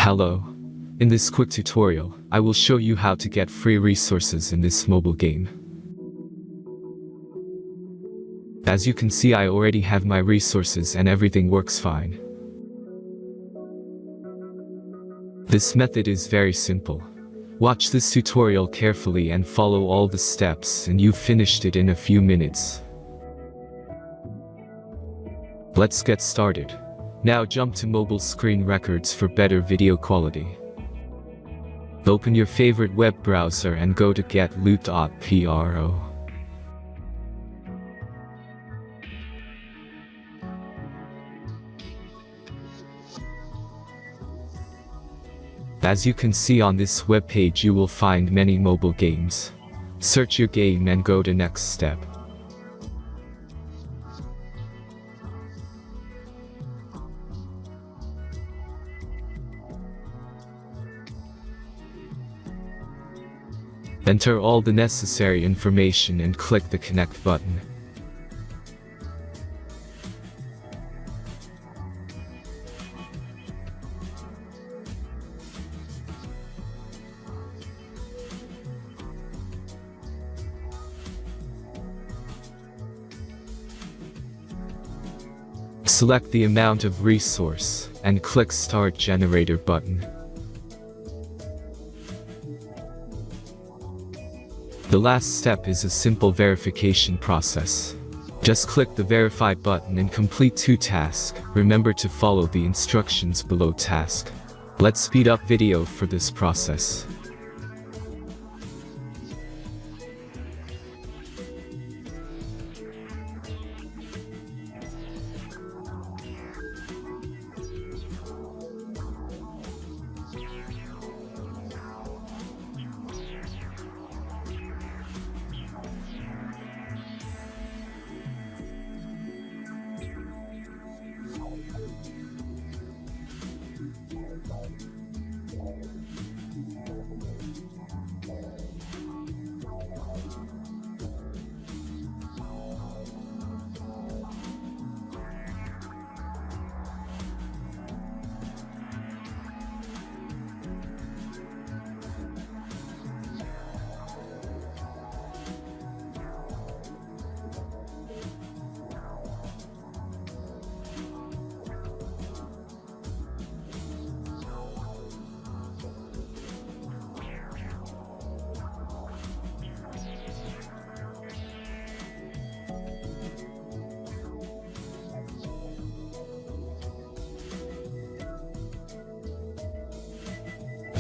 Hello. In this quick tutorial, I will show you how to get free resources in this mobile game. As you can see, I already have my resources and everything works fine. This method is very simple. Watch this tutorial carefully and follow all the steps and you've finished it in a few minutes. Let's get started. Now jump to mobile screen records for better video quality. Open your favorite web browser and go to getloot.pro. As you can see on this web page, you will find many mobile games. Search your game and go to next step. Enter all the necessary information and click the connect button. Select the amount of resource and click Start Generator button. The last step is a simple verification process. Just click the Verify button and complete 2 tasks. Remember to follow the instructions below task. Let's speed up video for this process.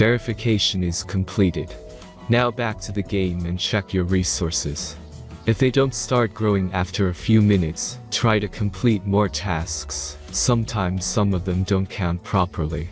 Verification is completed. Now back to the game and check your resources. If they don't start growing after a few minutes, try to complete more tasks. Sometimes some of them don't count properly.